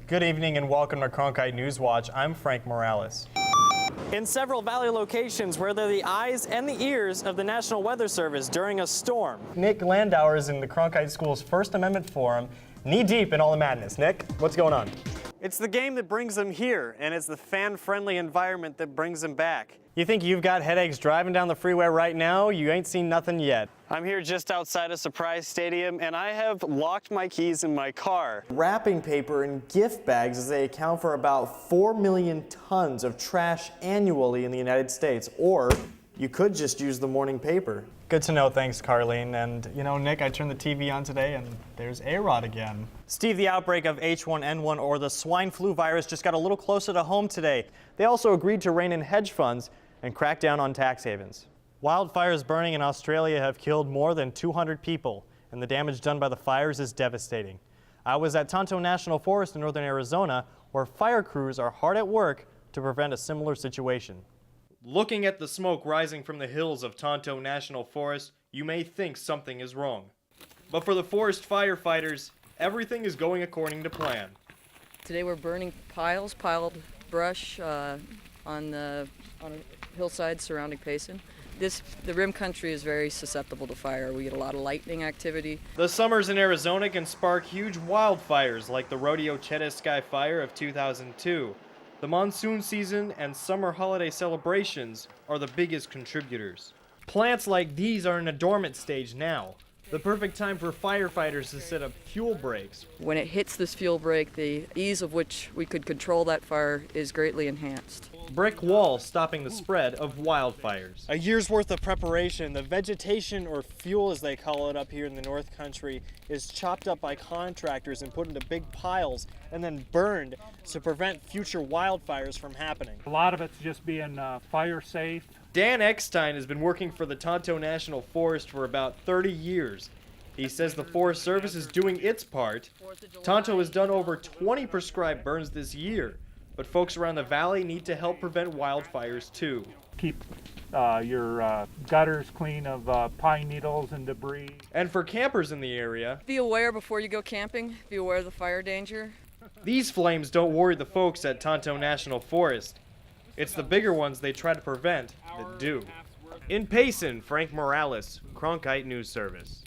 Good evening and welcome to Cronkite News Watch. I'm Frank Morales. In several Valley locations where they're the eyes and the ears of the National Weather Service during a storm. Nick Landauer is in the Cronkite School's First Amendment Forum, knee-deep in all the madness. Nick, what's going on? It's the game that brings them here, and it's the fan-friendly environment that brings them back. You think you've got headaches driving down the freeway right now? You ain't seen nothing yet. I'm here just outside of Surprise Stadium, and I have locked my keys in my car. Wrapping paper and gift bags, as they account for about 4 million tons of trash annually in the United States. Or you could just use the morning paper. Good to know, thanks, Carlene. And, you know, Nick, I turned the TV on today, and there's A-Rod again. Steve, the outbreak of H1N1, or the swine flu virus, just got a little closer to home today. They also agreed to rein in hedge funds and crack down on tax havens. Wildfires burning in Australia have killed more than 200 people, and the damage done by the fires is devastating. I was at Tonto National Forest in northern Arizona, where fire crews are hard at work to prevent a similar situation. Looking at the smoke rising from the hills of Tonto National Forest, you may think something is wrong. But for the forest firefighters, everything is going according to plan. Today we're burning piled brush on a hillside surrounding Payson. The rim country is very susceptible to fire. We get a lot of lightning activity. The summers in Arizona can spark huge wildfires like the Rodeo Chetasky fire of 2002. The monsoon season and summer holiday celebrations are the biggest contributors. Plants like these are in a dormant stage now, the perfect time for firefighters to set up fuel breaks. When it hits this fuel break, the ease of which we could control that fire is greatly enhanced. Brick walls stopping the spread of wildfires. A year's worth of preparation. The vegetation, or fuel as they call it up here in the North Country, is chopped up by contractors and put into big piles and then burned to prevent future wildfires from happening. A lot of it's just being fire safe. Dan Eckstein has been working for the Tonto National Forest for about 30 years. He says the Forest Service is doing its part. Tonto has done over 20 prescribed burns this year, but folks around the valley need to help prevent wildfires too. Keep your gutters clean of pine needles and debris. And for campers in the area, Be aware before you go camping. Be aware of the fire danger. these flames don't worry the folks at Tonto National Forest. It's the bigger ones they try to prevent that do. In Payson, Frank Morales, Cronkite News Service.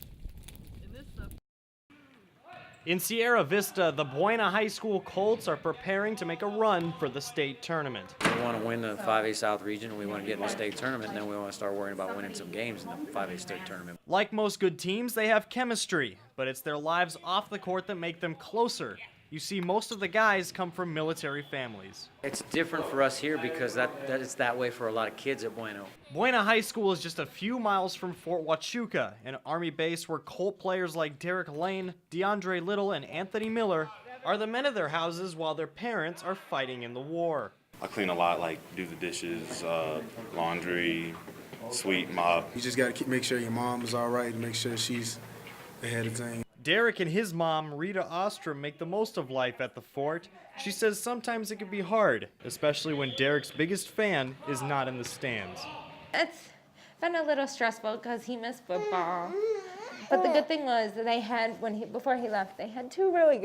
In Sierra Vista, the Buena High School Colts are preparing to make a run for the state tournament. We want to win the 5A South region, we want to get in the state tournament, and then we want to start worrying about winning some games in the 5A state tournament. Like most good teams, they have chemistry, but it's their lives off the court that make them closer. You see, most of the guys come from military families. It's different for us here because that is that way for a lot of kids at Bueno. Buena High School is just a few miles from Fort Huachuca, an Army base where Colt players like Derek Lane, DeAndre Little, and Anthony Miller are the men of their houses while their parents are fighting in the war. I clean a lot, like do the dishes, laundry, sweep, mop. You just got to make sure your mom is all right and make sure she's ahead of things. Derek and his mom, Rita Ostrom, make the most of life at the fort. She says sometimes it can be hard, especially when Derek's biggest fan is not in the stands. It's been a little stressful because he missed football. But the good thing was that they had, before he left, they had two really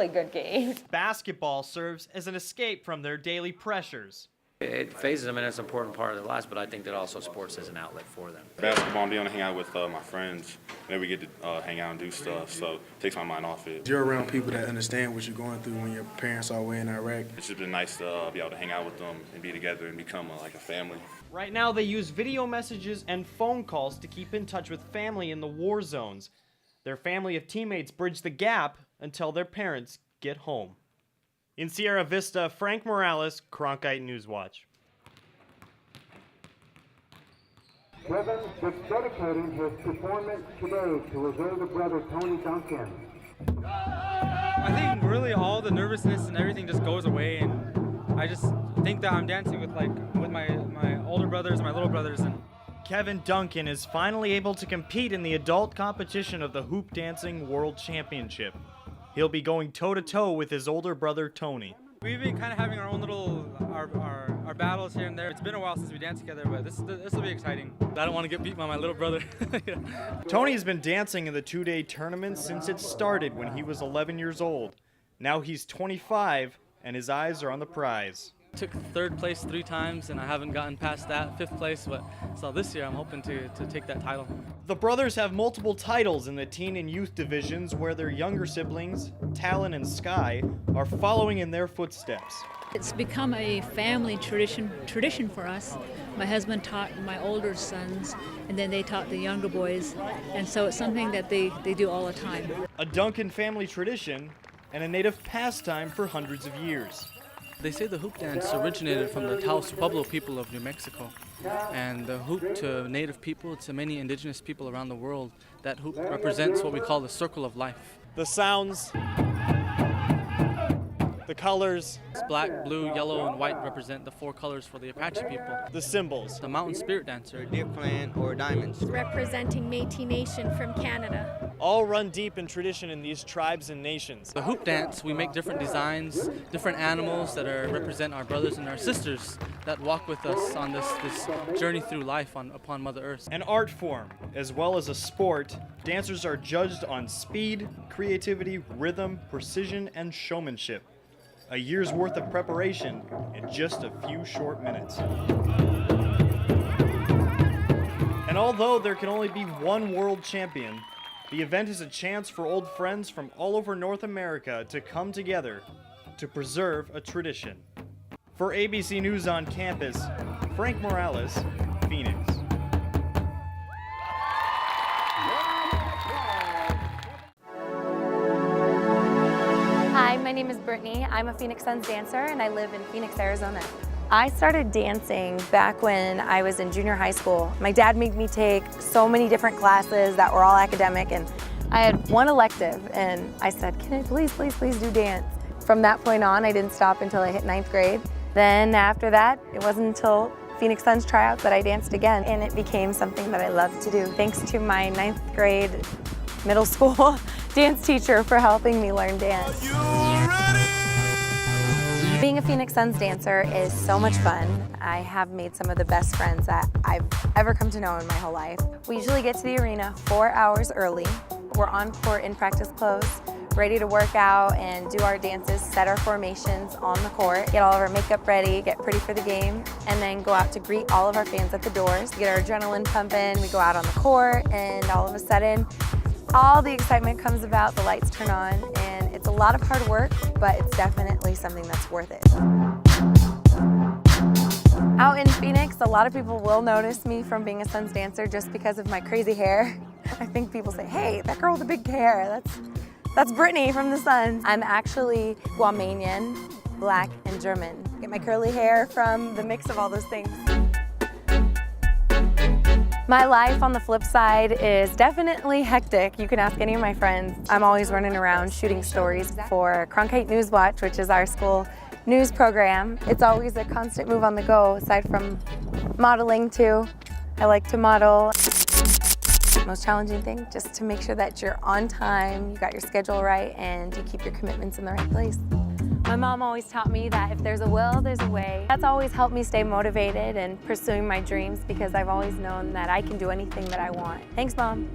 good games. Basketball serves as an escape from their daily pressures. It phases them, and it's an important part of their lives, but I think that also sports is an outlet for them. Basketball, I'm able to hang out with my friends, and then we get to hang out and do stuff, so it takes my mind off it. You're around people that understand what you're going through when your parents are away in Iraq. It's just been nice to be able to hang out with them and be together and become like a family. Right now, they use video messages and phone calls to keep in touch with family in the war zones. Their family of teammates bridge the gap until their parents get home. In Sierra Vista, Frank Morales, Cronkite News Watch. Kevin is dedicating his performance today to his older brother, Tony Duncan. I think really all the nervousness and everything just goes away, and I just think that I'm dancing with my older brothers, my little brothers. And Kevin Duncan is finally able to compete in the adult competition of the Hoop Dancing World Championship. He'll be going toe-to-toe with his older brother, Tony. We've been kind of having our own little our battles here and there. It's been a while since we danced together, but this will be exciting. I don't want to get beat by my little brother. Tony's been dancing in the two-day tournament since it started when he was 11 years old. Now he's 25 and his eyes are on the prize. Took third place 3 times and I haven't gotten past that, 5th place, but so this year I'm hoping to take that title. The brothers have multiple titles in the teen and youth divisions where their younger siblings, Talon and Sky, are following in their footsteps. It's become a family tradition for us. My husband taught my older sons, and then they taught the younger boys, and so it's something that they do all the time. A Duncan family tradition and a native pastime for hundreds of years. They say the hoop dance originated from the Taos Pueblo people of New Mexico. And the hoop to native people, to many indigenous people around the world, that hoop represents what we call the circle of life. The sounds, the colors, Black, blue, yellow, and white represent the 4 colors for the Apache people. the symbols, The mountain spirit dancer, Deer Clan or Diamonds. Representing Métis Nation from Canada. all run deep in tradition in these tribes and nations. the hoop dance, we make different designs, different animals that represent our brothers and our sisters that walk with us on this journey through life upon Mother Earth. An art form, as well as a sport, dancers are judged on speed, creativity, rhythm, precision, and showmanship. A year's worth of preparation in just a few short minutes. And although there can only be one world champion, the event is a chance for old friends from all over North America to come together to preserve a tradition. For ABC News on Campus, Frank Morales, Phoenix. Hi, my name is Brittany. I'm a Phoenix Suns dancer and I live in Phoenix, Arizona. I started dancing back when I was in junior high school. My dad made me take so many different classes that were all academic, and I had one elective and I said, can I please do dance? From that point on, I didn't stop until I hit 9th grade. Then after that, it wasn't until Phoenix Suns tryouts that I danced again, and it became something that I love to do. Thanks to my 9th grade middle school dance teacher for helping me learn dance. Being a Phoenix Suns dancer is so much fun. I have made some of the best friends that I've ever come to know in my whole life. We usually get to the arena 4 hours early. We're on court in practice clothes, ready to work out and do our dances, set our formations on the court, get all of our makeup ready, get pretty for the game, and then go out to greet all of our fans at the doors, get our adrenaline pumping. We go out on the court, and all of a sudden, all the excitement comes about, the lights turn on, and it's a lot of hard work, but it's definitely something that's worth it. Out in Phoenix, a lot of people will notice me from being a Suns dancer just because of my crazy hair. I think people say, hey, that girl with the big hair, that's Brittany from the Suns. I'm actually Guamanian, Black, and German. I get my curly hair from the mix of all those things. My life on the flip side is definitely hectic. You can ask any of my friends. I'm always running around shooting stories for Cronkite News Watch, which is our school news program. It's always a constant move on the go, aside from modeling too. I like to model. Most challenging thing, just to make sure that you're on time, you got your schedule right, and you keep your commitments in the right place. My mom always taught me that if there's a will, there's a way. That's always helped me stay motivated and pursuing my dreams, because I've always known that I can do anything that I want. Thanks, Mom.